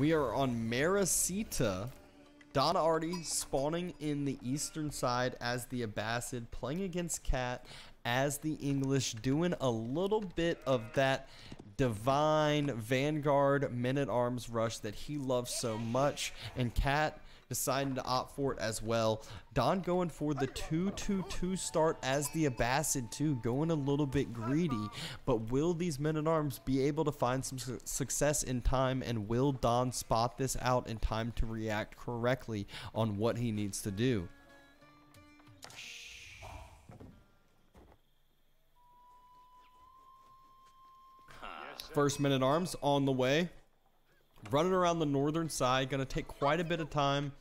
We are on Marasita. Don Artie spawning in the eastern side as the Abbasid, playing against Cat as the English, doing a little bit of that divine Vanguard men-at-arms rush that he loves so much, and Cat deciding to opt for it as well. Don going for the 2-2-2 start as the Abbasid too, going a little bit greedy, but will these men-at-arms be able to find some success in time, and will Don spot this out in time to react correctly on what he needs to do? First men-at-arms on the way. Running around the northern side, gonna take quite a bit of time.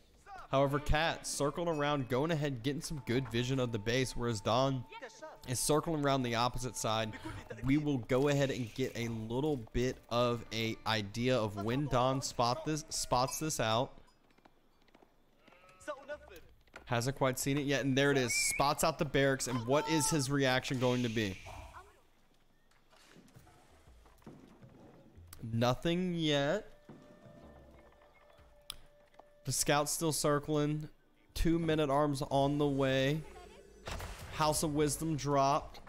However, Cat circling around, going ahead, getting some good vision of the base, whereas Don is circling around the opposite side. We will go ahead and get a little bit of a idea of when Don spots this out. Hasn't quite seen it yet, and there it is. Spots out the barracks, and what is his reaction going to be? Nothing yet. The scout's still circling. 2 men-at-arms on the way. House of Wisdom dropped.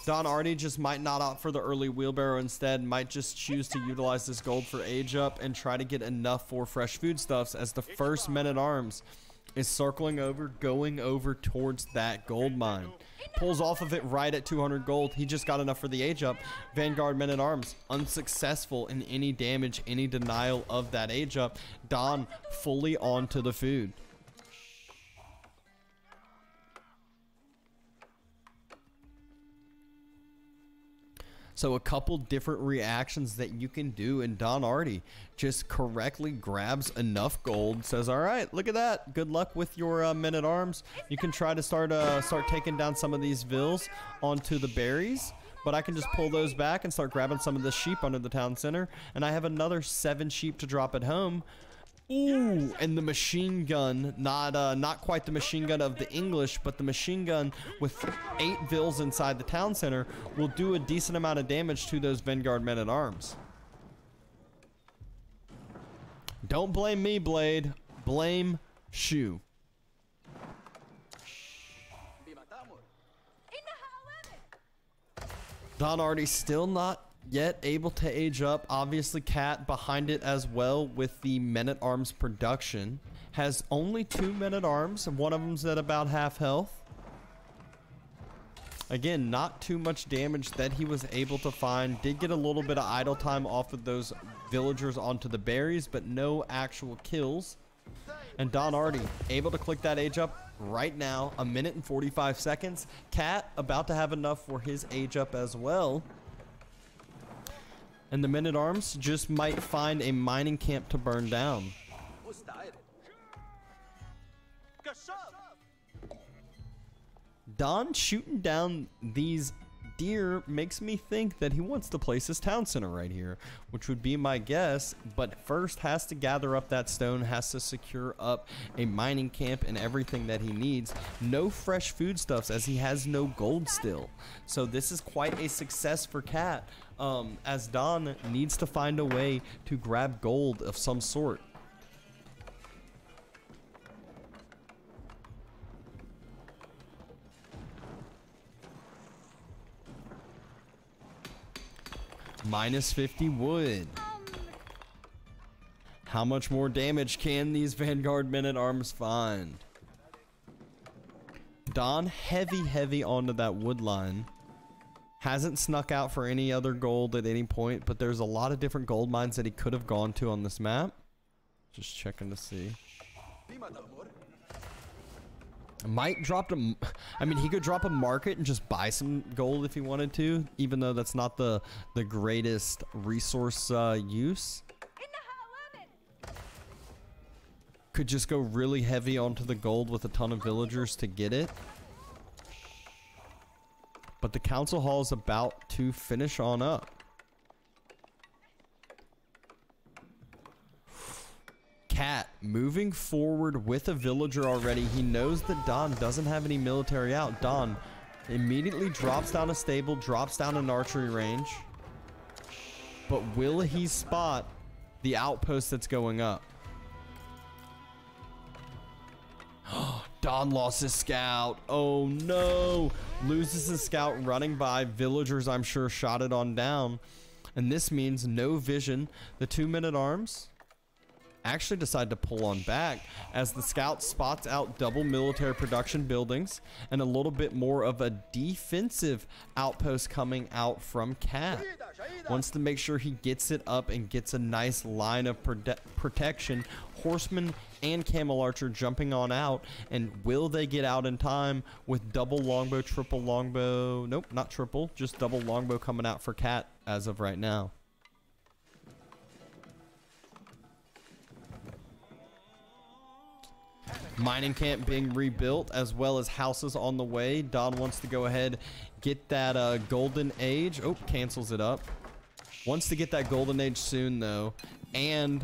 Don Artie just might not opt for the early wheelbarrow, instead might just choose to utilize this gold for age up and try to get enough for fresh foodstuffs, as the first men-at-arms is circling over, going over towards that gold mine. Pulls off of it right at 200 gold. He just got enough for the age up. Vanguard men-at-arms unsuccessful in any damage, any denial of that age up. Don fully onto the food. So a couple different reactions that you can do, and Don Artie just correctly grabs enough gold, says, all right, look at that. Good luck with your men-at-arms. You can try to start taking down some of these vills onto the berries, but I can just pull those back and start grabbing some of the sheep under the town center, and I have another 7 sheep to drop at home. Ooh, and the machine gun, not quite the machine gun of the English, but the machine gun with 8 vills inside the town center will do a decent amount of damage to those Vanguard men-at-arms. Don't blame me, Blade. Blame Shu. Don Artie still not yet able to age up. Obviously, Cat behind it as well with the men-at-arms production. Has only 2 men-at-arms, and one of them's at about half health. Again, not too much damage that he was able to find. Did get a little bit of idle time off of those villagers onto the berries, but no actual kills. And Don Artie able to click that age up right now. 1 minute and 45 seconds. Cat about to have enough for his age up as well. And the men-at-arms just might find a mining camp to burn down. Don shooting down these deer makes me think that he wants to place his town center right here, which would be my guess, but first has to gather up that stone, has to secure up a mining camp and everything that he needs. No fresh foodstuffs as he has no gold still. So this is quite a success for Cat, as Don needs to find a way to grab gold of some sort. Minus 50 wood. How much more damage can these Vanguard men-at-arms find? Don heavy onto that wood line. Hasn't snuck out for any other gold at any point, but there's a lot of different gold mines that he could have gone to on this map. Just checking to see. Might drop him. I mean, he could drop a market and just buy some gold if he wanted to, even though that's not the greatest resource use. Could just go really heavy onto the gold with a ton of villagers to get it. But the council hall is about to finish on up. Cat moving forward with a villager already. He knows that Don doesn't have any military out. Don immediately drops down a stable, drops down an archery range. But will he spot the outpost that's going up. Don lost his scout. Oh no. Loses his scout running by. Villagers, I'm sure, shot it on down. And this means no vision. The 2-minute arms actually decide to pull on back as the scout spots out double military production buildings and a little bit more of a defensive outpost coming out from Cat. Wants to make sure he gets it up and gets a nice line of protection. Horseman and camel archer jumping on out, and will they get out in time with double longbow, triple longbow? Nope, not triple, just double longbow coming out for Cat as of right now. Mining camp being rebuilt, as well as houses on the way. Don wants to go ahead, get that golden age. Oh, cancels it up. Wants to get that golden age soon though, and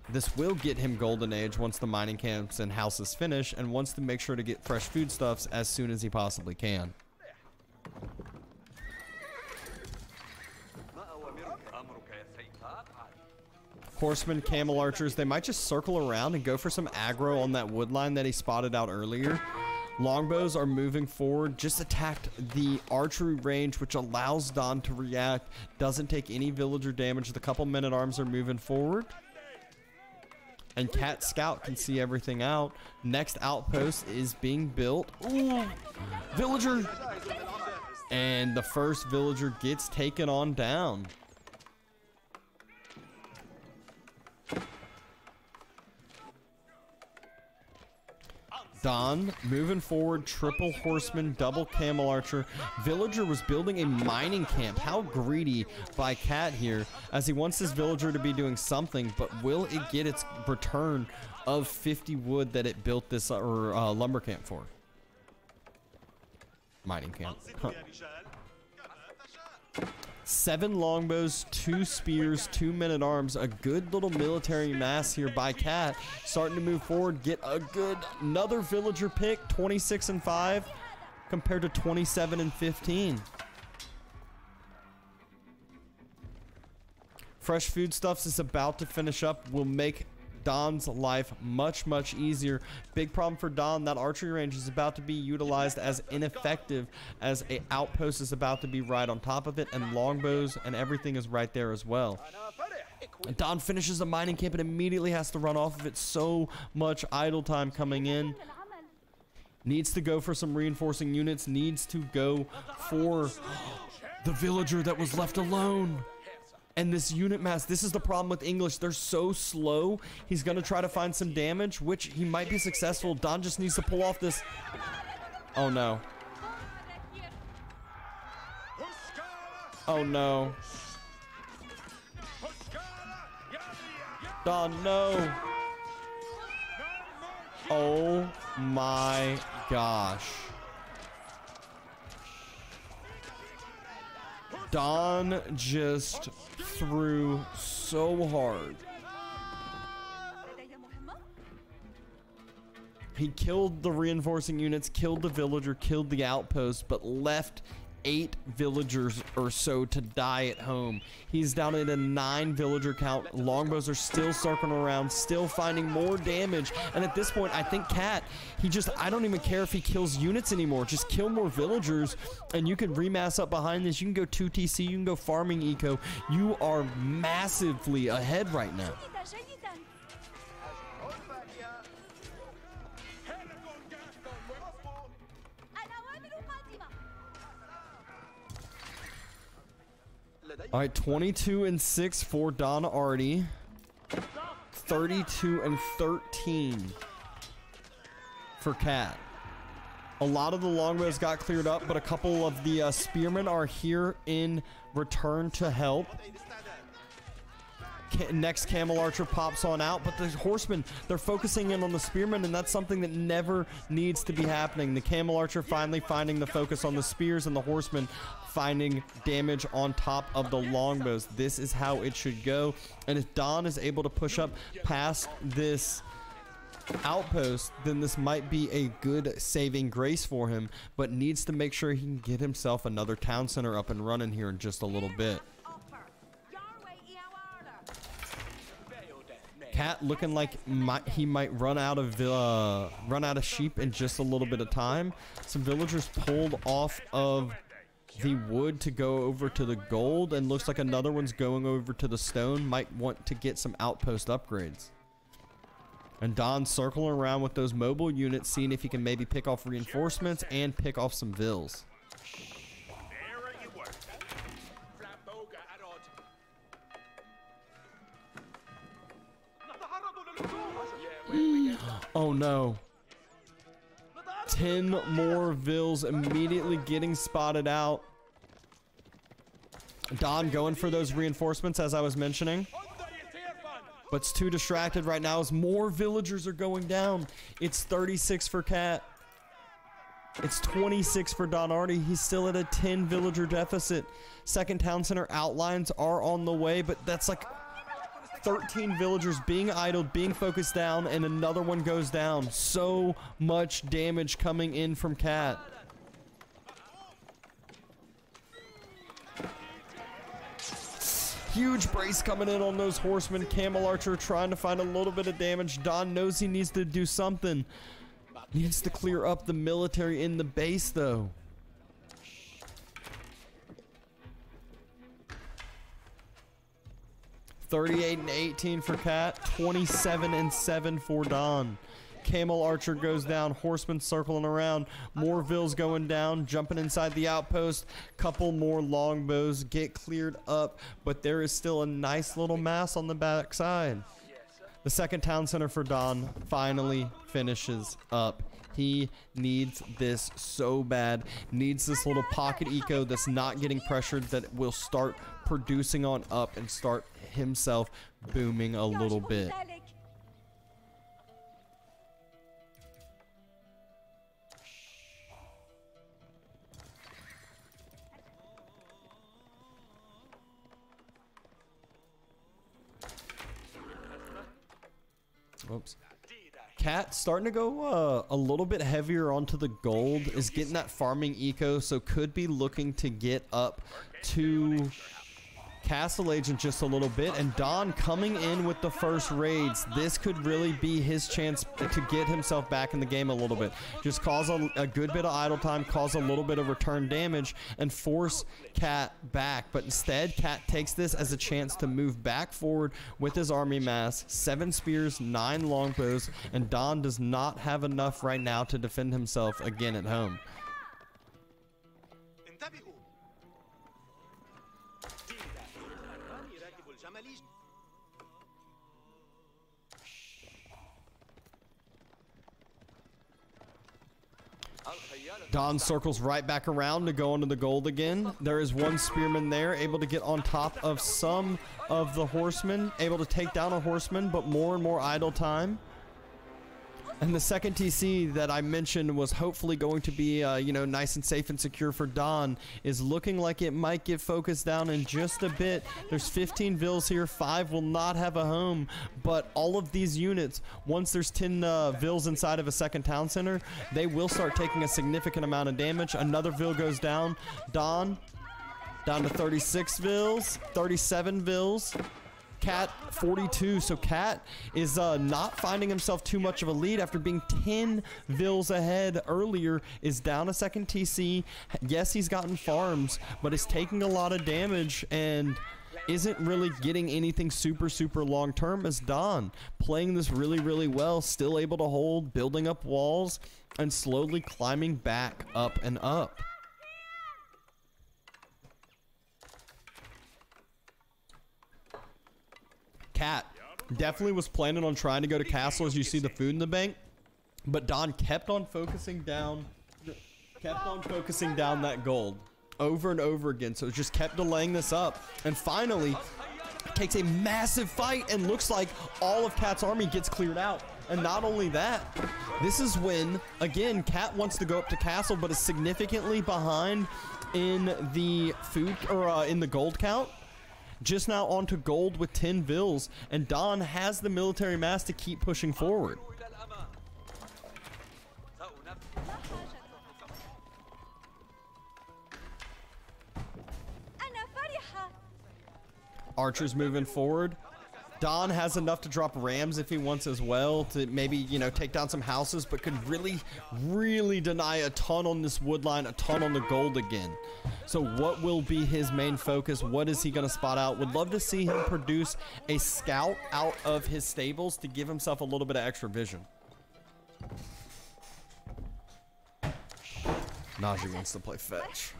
this will get him golden age once the mining camps and houses finish, and wants to make sure to get fresh foodstuffs as soon as he possibly can. Horsemen, camel archers, they might just circle around and go for some aggro on that wood line that he spotted out earlier. Longbows are moving forward, just attacked the archery range, which allows Don to react. Doesn't take any villager damage. The couple men at arms are moving forward. And Cat Scout can see everything out. Next outpost is being built. Ooh, villager! And the first villager gets taken on down. Don moving forward, triple horseman, double camel archer. Villager was building a mining camp. How greedy by Cat here, as he wants this villager to be doing something, but will it get its return of 50 wood that it built this lumber camp for? Mining camp. Huh. 7 longbows, 2 spears, 2 men at arms. A good little military mass here by Cat. Starting to move forward, get a good another villager pick. 26-5 compared to 27-15. Fresh foodstuffs is about to finish up. Will make Don's life much easier. Big problem for Don, that archery range is about to be utilized as ineffective, as a outpost is about to be right on top of it, and longbows and everything is right there as well. And Don finishes the mining camp and immediately has to run off of it. So much idle time coming in. Needs to go for some reinforcing units, needs to go for the villager that was left alone. And this unit mass, this is the problem with English. They're so slow. He's going to try to find some damage, which he might be successful. Don just needs to pull off this. Oh, no. Oh, no. Don, no. Oh, my gosh. Don just threw so hard. He killed the reinforcing units, killed the villager, killed the outpost, but left 8 villagers or so to die at home. He's down at a 9 villager count. Longbows are still circling around, still finding more damage. And at this point, I think Cat, I don't even care if he kills units anymore. Just kill more villagers and you can remass up behind this. You can go 2 TC, you can go farming eco. You are massively ahead right now. All right, 22-6 for Don Artie. 32-13 for Cat. A lot of the longbows got cleared up, but a couple of the spearmen are here in return to help. Next camel archer pops on out, but the horsemen, they're focusing in on the spearmen, and that's something that never needs to be happening. The camel archer finally finding the focus on the spears, and the horsemen finding damage on top of the longbows. This is how it should go. And if Don is able to push up past this outpost, then this might be a good saving grace for him, but needs to make sure he can get himself another town center up and running here in just a little bit. Cat looking like he might run out of sheep in just a little bit of time. Some villagers pulled off of the wood to go over to the gold, and looks like another one's going over to the stone. Might want to get some outpost upgrades. And Don's circling around with those mobile units, seeing if he can maybe pick off reinforcements and pick off some vills. Oh no. 10 more vills immediately getting spotted out. Don going for those reinforcements, as I was mentioning. But it's too distracted right now as more villagers are going down. It's 36 for Cat. It's 26 for Don Artie. He's still at a 10 villager deficit. Second town center outlines are on the way, but that's like 13 villagers being idled, being focused down, and another one goes down. So much damage coming in from Cat. Huge brace coming in on those horsemen. Camel Archer trying to find a little bit of damage. Don knows he needs to do something. Needs to clear up the military in the base, though. $38-18 for Cat. 27-7 for Don. Camel Archer goes down. Horsemen circling around. More vills going down. Jumping inside the outpost. Couple more longbows get cleared up. But there is still a nice little mass on the backside. The second town center for Don finally finishes up. He needs this so bad. Needs this little pocket eco that's not getting pressured, that will start producing on up and start himself booming a little bit. Oops. Cat starting to go a little bit heavier onto the gold, is getting that farming eco, so could be looking to get up to Castle Agent just a little bit. And Don coming in with the first raids. This could really be his chance to get himself back in the game a little bit. Just cause a good bit of idle time, cause a little bit of return damage, and force Cat back. But instead, Cat takes this as a chance to move back forward with his army mass. 7 spears, 9 longbows, and Don does not have enough right now to defend himself again at home. Don circles right back around to go into the gold again. There is one spearman there, able to get on top of some of the horsemen, able to take down a horseman, but more and more idle time. And the second TC that I mentioned was hopefully going to be, you know, nice and safe and secure for Don, is looking like it might get focused down in just a bit. There's 15 vills here. 5 will not have a home, but all of these units, once there's 10 vills inside of a second town center, they will start taking a significant amount of damage. Another vill goes down. Don down to 36 vills, 37 vills. Cat 42, so Cat is not finding himself too much of a lead after being 10 vills ahead earlier, is down a second TC. Yes, he's gotten farms, but is taking a lot of damage and isn't really getting anything super long term, as Don playing this really well, still able to hold, building up walls, and slowly climbing back up and up. Cat definitely was planning on trying to go to castle, as you see the food in the bank, but Don kept on focusing down that gold over and over again, so it just kept delaying this up, and finally takes a massive fight, and looks like all of Cat's army gets cleared out. And not only that, this is when again Cat wants to go up to castle, but is significantly behind in the food, or in the gold count. Just now onto gold with 10 vills, and Don has the military mass to keep pushing forward. Archer's moving forward. Don has enough to drop rams if he wants as well to maybe, you know, take down some houses, but could really deny a ton on this wood line, a ton on the gold again. So what will be his main focus? What is he going to spot out? Would love to see him produce a scout out of his stables to give himself a little bit of extra vision. Najee wants to play fetch.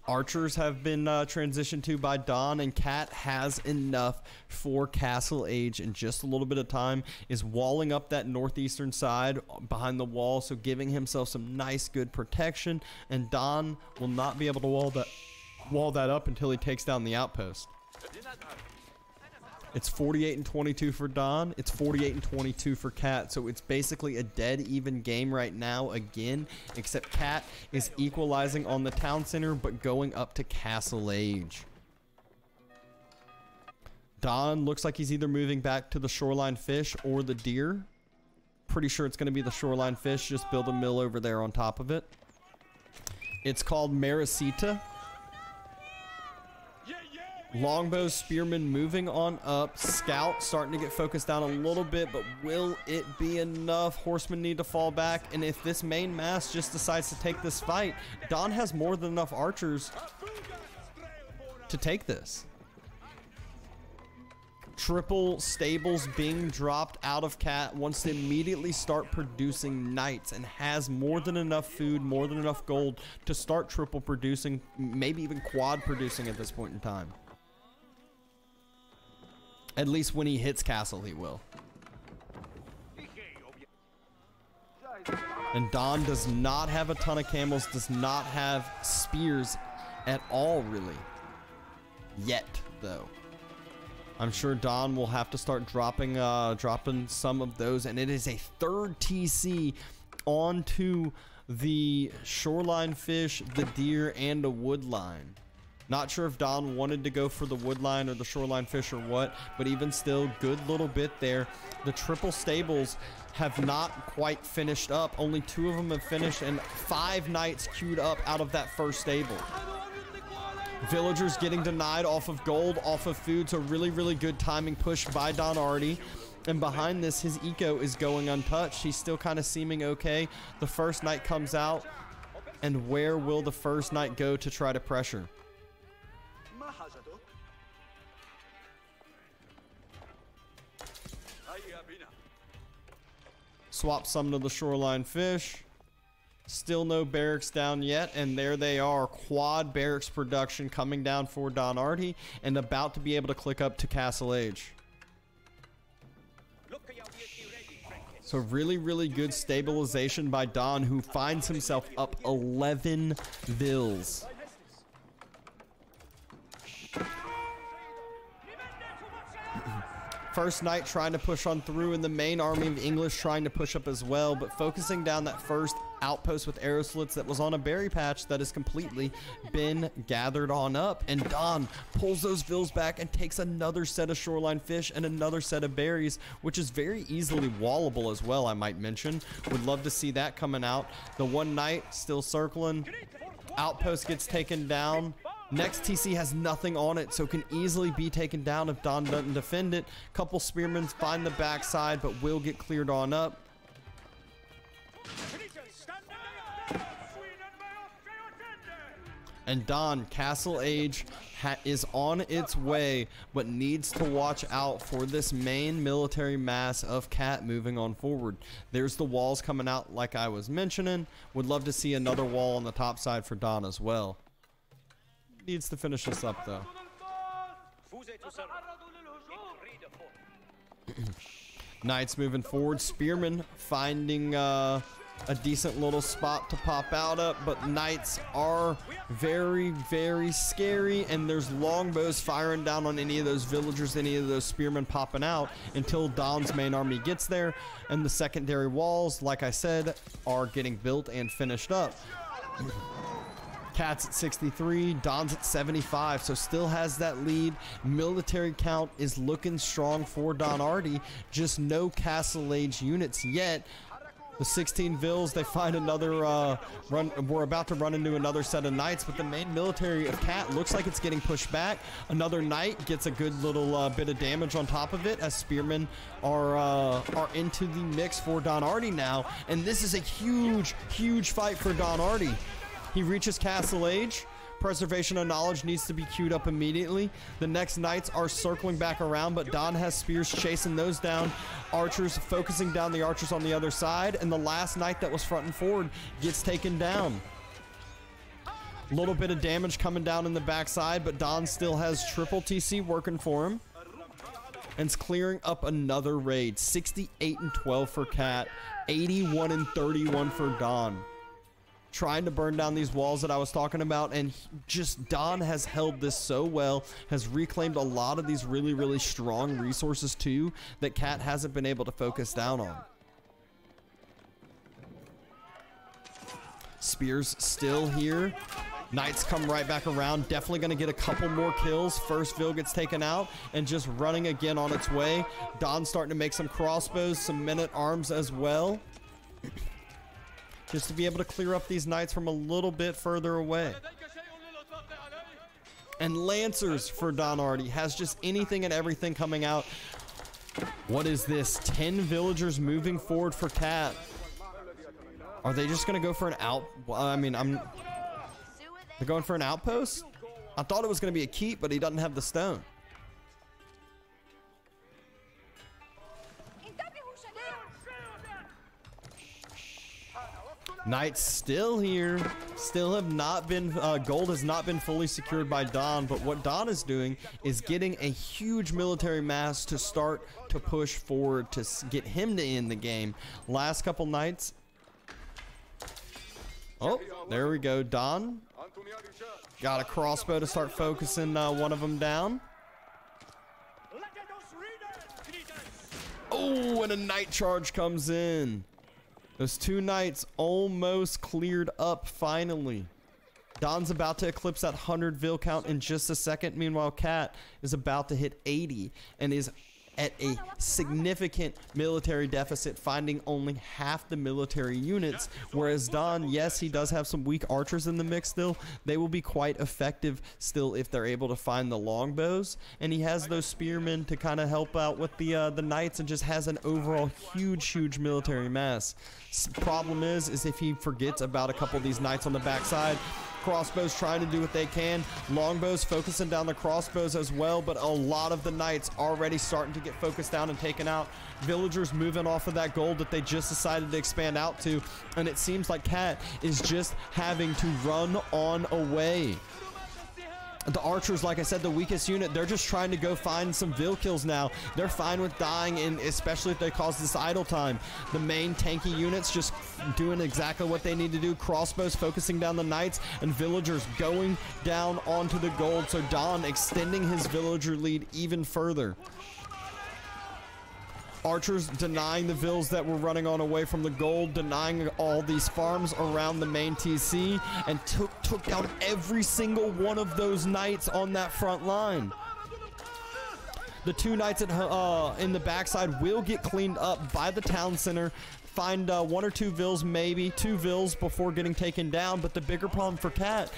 Archers have been transitioned to by Don, and Cat has enough for Castle Age in just a little bit of time. Is walling up that northeastern side behind the wall, so giving himself some nice good protection, and Don will not be able to wall that up until he takes down the outpost. It's 48 and 22 for Don. It's 48 and 22 for Cat. So it's basically a dead even game right now again, except Cat is equalizing on the town center, but going up to Castle Age. Don looks like he's either moving back to the shoreline fish or the deer. Pretty sure it's going to be the shoreline fish. Just build a mill over there on top of it. It's called Marasita. Longbow spearman moving on up. Scout starting to get focused down a little bit, but will it be enough? Horsemen need to fall back, and if this main mass just decides to take this fight, Don has more than enough archers to take this. Triple stables being dropped out of Cat, wants to immediately start producing knights, and has more than enough food, more than enough gold to start triple producing, maybe even quad producing at this point in time. At least when he hits Castle, he will. And Don does not have a ton of camels, does not have spears at all, really. Yet, though. I'm sure Don will have to start dropping some of those, and it is a third TC onto the shoreline fish, the deer, and the wood line. Not sure if Don wanted to go for the wood line or the shoreline fish or what, but even still, good little bit there. The triple stables have not quite finished up. Only 2 of them have finished, and 5 knights queued up out of that first stable. Villagers getting denied off of gold, off of food, so really good timing push by Don Artie. And behind this, his eco is going untouched. He's still kind of seeming okay. The first knight comes out, and where will the first knight go to try to pressure? Swap some to the shoreline fish. Still no barracks down yet, and there they are. Quad barracks production coming down for Don Artie, and about to be able to click up to Castle Age. So really good stabilization by Don, who finds himself up 11 vills. First knight trying to push on through, and the main army of English trying to push up as well, but focusing down that first outpost with arrow slits that was on a berry patch that has completely been gathered on up. And Don pulls those vills back and takes another set of shoreline fish and another set of berries, which is very easily wallable as well, I might mention. Would love to see that coming out. The one knight still circling. Outpost gets taken down. Next TC has nothing on it, so can easily be taken down if Don doesn't defend it. Couple spearmen find the backside, but will get cleared on up. And Don, Castle Age is on its way, but needs to watch out for this main military mass of Cat moving on forward. There's the walls coming out like I was mentioning. Would love to see another wall on the top side for Don as well. Needs to finish this up though. Knights moving forward. Spearmen finding a decent little spot to pop out up, but knights are very scary, and there's longbows firing down on any of those villagers, any of those spearmen popping out until Don's main army gets there. And the secondary walls, like I said, are getting built and finished up. Cat's at 63, Don's at 75, so still has that lead. Military count is looking strong for Don Artie, just no Castle Age units yet. The 16 Vills, they find another run. We're about to run into another set of Knights, but the main military of Cat looks like it's getting pushed back. Another Knight gets a good little bit of damage on top of it as Spearmen are into the mix for Don Artie now. And this is a huge, huge fight for Don Artie. He reaches Castle Age. Preservation of Knowledge needs to be queued up immediately. The next Knights are circling back around, but Don has spears chasing those down. Archers focusing down the archers on the other side, and the last Knight that was front and forward gets taken down. A little bit of damage coming down in the backside, but Don still has triple TC working for him. And it's clearing up another raid. 68-12 for Cat, 81-31 for Don. Trying to burn down these walls that I was talking about, and just Don has held this so well, has reclaimed a lot of these really, really strong resources too that Cat hasn't been able to focus down on. Spears still here. Knights come right back around. Definitely going to get a couple more kills. First Vill gets taken out and just running again on its way. Don's starting to make some crossbows, some men-at-arms as well. Just to be able to clear up these Knights from a little bit further away. And Lancers for Don Artie has just anything and everything coming out. What is this? 10 villagers moving forward for Cat. Are they just going to go for an out? Well, I mean, they're going for an outpost? I thought it was going to be a keep, but he doesn't have the stone. Knights still here, still have not been, gold has not been fully secured by Don, but what Don is doing is getting a huge military mass to start to push forward to get him to end the game. Last couple Knights. Oh, there we go. Don got a crossbow to start focusing one of them down. Oh, and a Knight charge comes in. Those two Knights almost cleared up finally. Don's about to eclipse that 100 Vill count in just a second. Meanwhile, Cat is about to hit 80 and is at a significant military deficit, finding only half the military units. Whereas Don, yes, he does have some weak archers in the mix still. They will be quite effective still if they're able to find the longbows. And he has those spearmen to kind of help out with the Knights, and just has an overall huge, huge military mass. Problem is if he forgets about a couple of these Knights on the backside. Crossbows trying to do what they can. Longbows focusing down the crossbows as well, but a lot of the Knights already starting to get focused down and taken out. Villagers moving off of that gold that they just decided to expand out to, and it seems like Cat is just having to run on away. The archers, like I said, the weakest unit, they're just trying to go find some Vill kills now. They're fine with dying, and especially if they cause this idle time. The main tanky units just doing exactly what they need to do. Crossbows focusing down the Knights, and villagers going down onto the gold. So Don extending his villager lead even further. Archers denying the Vills that were running on away from the gold, denying all these farms around the main TC, and took down every single one of those Knights on that front line. The two Knights in the backside will get cleaned up by the town center. Find one or two Vills, maybe 2 Vills before getting taken down, but the bigger problem for Cat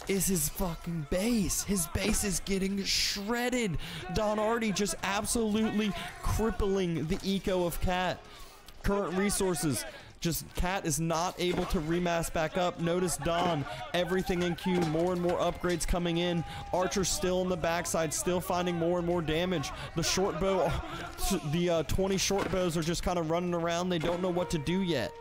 is his fucking base. His base is getting shredded. Don Artie just absolutely crippling the eco of Cat. Current resources, just Cat is not able to remass back up. Notice Don, everything in queue, more and more upgrades coming in. Archer still on the backside, still finding more and more damage. The short bow, the 20 short bows are just kind of running around. They don't know what to do yet.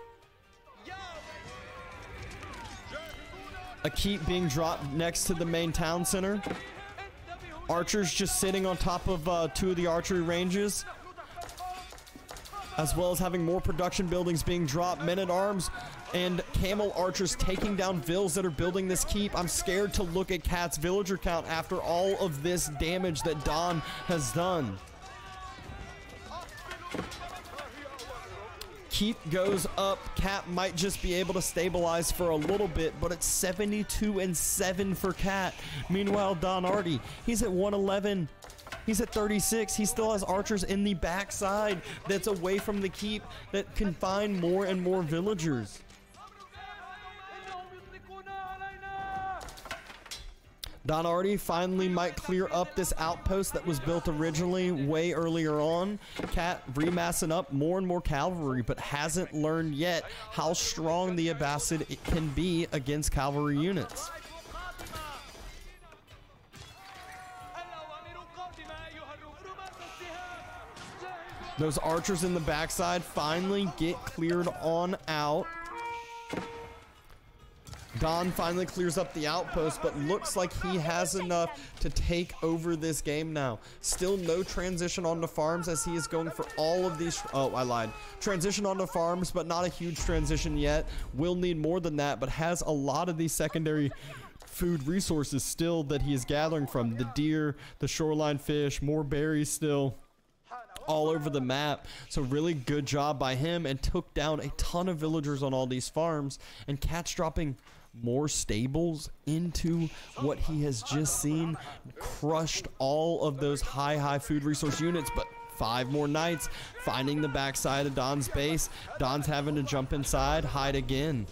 A keep being dropped next to the main town center. Archers just sitting on top of 2 of the archery ranges, as well as having more production buildings being dropped. Men-at-arms and camel archers taking down Vills that are building this keep. I'm scared to look at Cat's villager count after all of this damage that Don has done. Keep goes up. Cat might just be able to stabilize for a little bit, but it's 72-7 for Cat. Meanwhile, Don Artie, he's at 111. He's at 36. He still has archers in the backside that's away from the keep that can find more and more villagers. Don Artie finally might clear up this outpost that was built originally way earlier on. Cat remassing up more and more cavalry, but hasn't learned yet how strong the Abbasid can be against cavalry units. Those archers in the backside finally get cleared on out. Don finally clears up the outpost, but looks like he has enough to take over this game now. Still no transition onto farms as he is going for all of these. Oh, I lied. Transition onto farms, but not a huge transition yet. Will need more than that, but has a lot of these secondary food resources still that he is gathering from. The deer, the shoreline fish, more berries still all over the map. So really good job by him, and took down a ton of villagers on all these farms. And Cat's dropping more stables into what he has just seen. Crushed all of those high food resource units, but 5 more knights finding the backside of Don's base. Don's having to jump inside, hide again.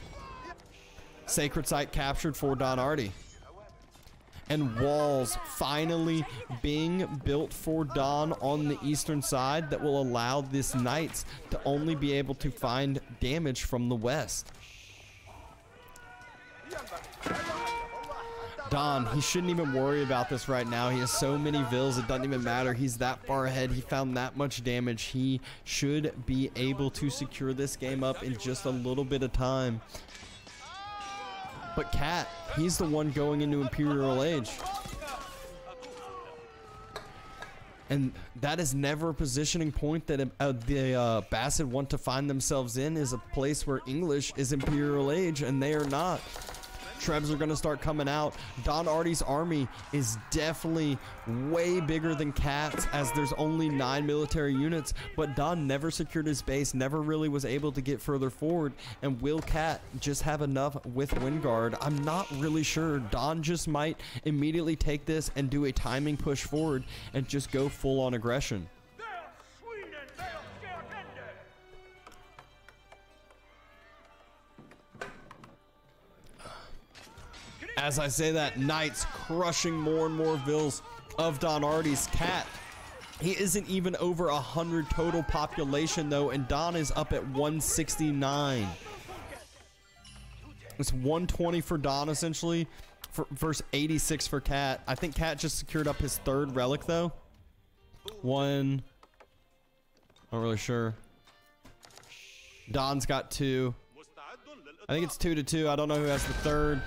Sacred site captured for Don Artie. And walls finally being built for Don on the eastern side that will allow this knights to only be able to find damage from the west. Don, he shouldn't even worry about this right now. He has so many vills, it doesn't even matter. He's that far ahead. He found that much damage. He should be able to secure this game up in just a little bit of time. But Cat, he's the one going into Imperial Age. And that is never a positioning point that the Abbasid want to find themselves in, is a place where English is Imperial Age and they are not. Trebs are going to start coming out. Don Artie's army is definitely way bigger than Cat's, as there's only 9 military units, but Don never secured his base, never really was able to get further forward. And will Cat just have enough with Windguard? I'm not really sure. Don just might immediately take this and do a timing push forward and just go full on aggression. As I say that, knights crushing more and more vills of Don Artie's. Cat, he isn't even over 100 total population though, and Don is up at 169. It's 120 for Don essentially, versus 86 for Cat. I think Cat just secured up his 3rd relic though. Not really sure. Don's got 2. I think it's 2-2. I don't know who has the 3rd.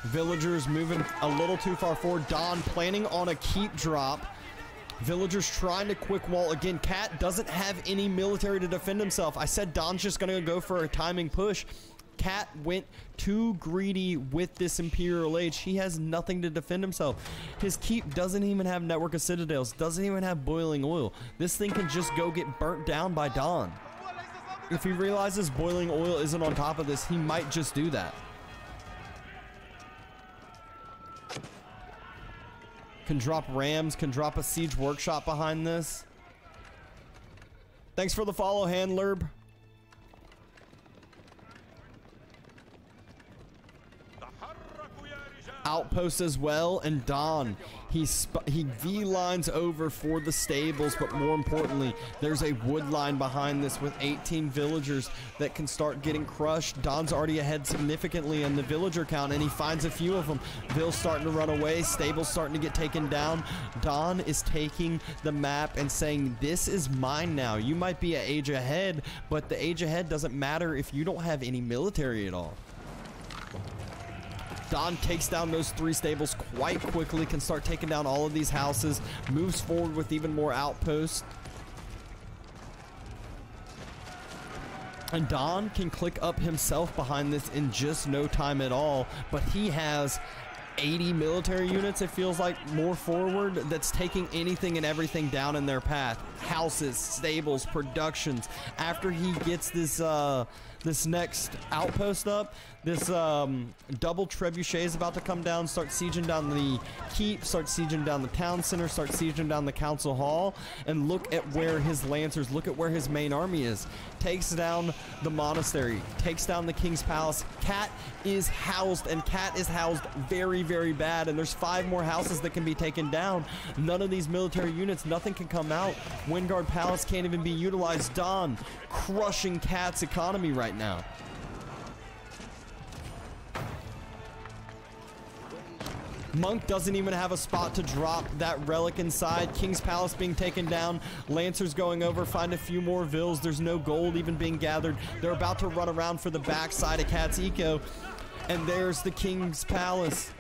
Villagers moving a little too far forward. Don planning on a keep drop. Villagers trying to quick wall again. Cat doesn't have any military to defend himself. I said Don's just going to go for a timing push. Cat went too greedy with this Imperial Age. He has nothing to defend himself. His keep doesn't even have network of citadels, doesn't even have boiling oil. This thing can just go get burnt down by Don. If he realizes boiling oil isn't on top of this, he might just do that. Can drop rams, can drop a siege workshop behind this. Thanks for the follow, Handlerb. Outpost as well, and Don, he V-lines over for the stables, but more importantly, there's a wood line behind this with 18 villagers that can start getting crushed. Don's already ahead significantly in the villager count, and he finds a few of them. Ville's starting to run away, stables starting to get taken down. Don is taking the map and saying, this is mine now. You might be an age ahead, but the age ahead doesn't matter if you don't have any military at all. Don takes down those 3 stables quite quickly, can start taking down all of these houses, moves forward with even more outposts. And Don can click up himself behind this in just no time at all, but he has 80 military units, it feels like, more forward, that's taking anything and everything down in their path. Houses, stables, productions. After he gets this this next outpost up, This double trebuchet is about to come down, start sieging down the keep, start sieging down the town center, start sieging down the council hall, and look at where his lancers, look at where his main army is. Takes down the monastery, takes down the king's palace. Cat is housed, and Cat is housed very, very bad, and there's 5 more houses that can be taken down. None of these military units, nothing can come out. Windguard Palace can't even be utilized. Don crushing Cat's economy right now. Monk doesn't even have a spot to drop that relic inside. King's Palace being taken down. Lancers going over, find a few more vills. There's no gold even being gathered. They're about to run around for the backside of Cat's eco. And there's the King's Palace.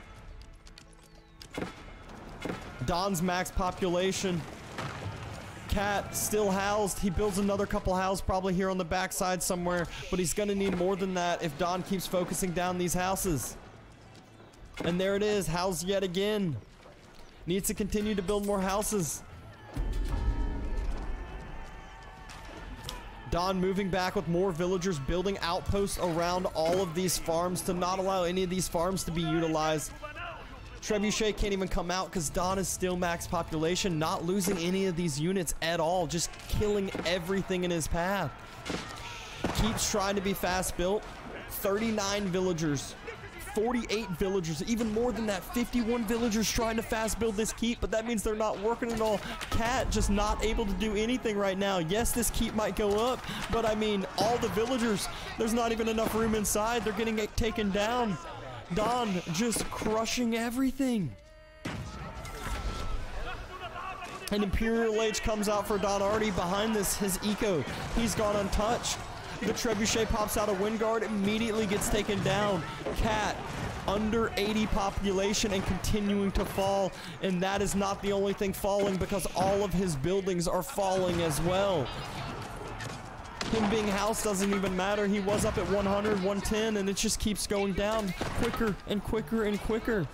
Don's max population. Cat still housed. He builds another couple houses probably here on the backside somewhere. But he's going to need more than that if Don keeps focusing down these houses. And there it is, house yet again. Needs to continue to build more houses. Don moving back with more villagers, building outposts around all of these farms to not allow any of these farms to be utilized. Trebuchet can't even come out because Don is still max population, not losing any of these units at all, just killing everything in his path. Keeps trying to be fast built. 39 villagers. 48 villagers, even more than that, 51 villagers trying to fast build this keep, but that means they're not working at all. Cat just not able to do anything right now. Yes, this keep might go up, but I mean, all the villagers, there's not even enough room inside. They're getting taken down. Don just crushing everything. And Imperial Age comes out for Don Artie. Behind this, his eco, he's gone untouched. The trebuchet pops out a Windguard, immediately gets taken down. Cat, under 80 population and continuing to fall. And that is not the only thing falling because all of his buildings are falling as well. Him being housed doesn't even matter. He was up at 100, 110, and it just keeps going down quicker and quicker and quicker.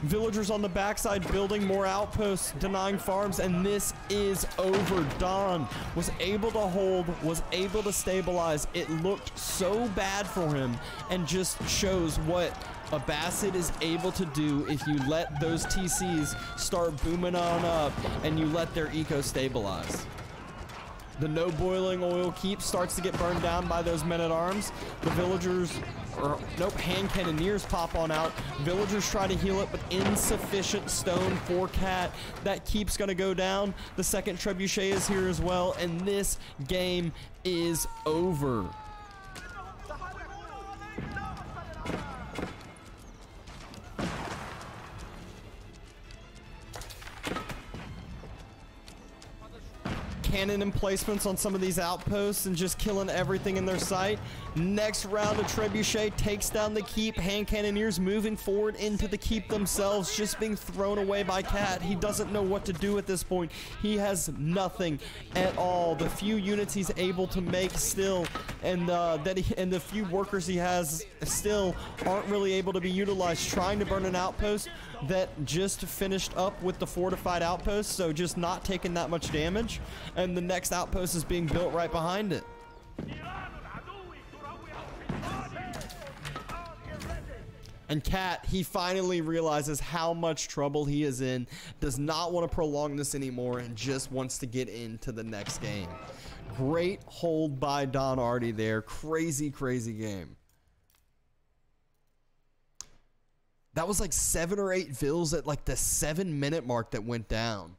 Villagers on the backside building more outposts, denying farms, and this is over. Don was able to hold, was able to stabilize. It looked so bad for him and just shows what Abbasid is able to do if you let those TCs start booming on up and you let their eco stabilize. The no boiling oil keep starts to get burned down by those men-at-arms. The villagers, hand cannoneers pop on out. Villagers try to heal it, but insufficient stone for Cat. That keep's gonna go down. The second trebuchet is here as well, and this game is over. Cannon emplacements on some of these outposts and just killing everything in their sight. Next round of trebuchet takes down the keep. Hand cannoneers moving forward into the keep themselves, just being thrown away by Cat. He doesn't know what to do at this point. He has nothing at all. The few units he's able to make still, and the few workers he has still aren't really able to be utilized. Trying to burn an outpost that just finished up with the fortified outpost, so just not taking that much damage. And the next outpost is being built right behind it. And Cat, he finally realizes how much trouble he is in, does not want to prolong this anymore, and just wants to get into the next game. Great hold by Don Artie there. Crazy, crazy game. That was like 7 or 8 vills at like the 7-minute mark that went down.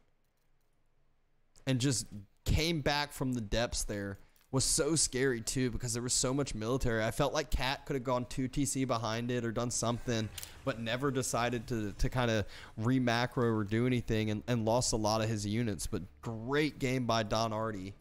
And just came back from the depths there. Was so scary too because there was so much military. I felt like Cat could have gone 2 TC behind it or done something, but never decided to kind of re-macro or do anything, and lost a lot of his units. But great game by Don Artie.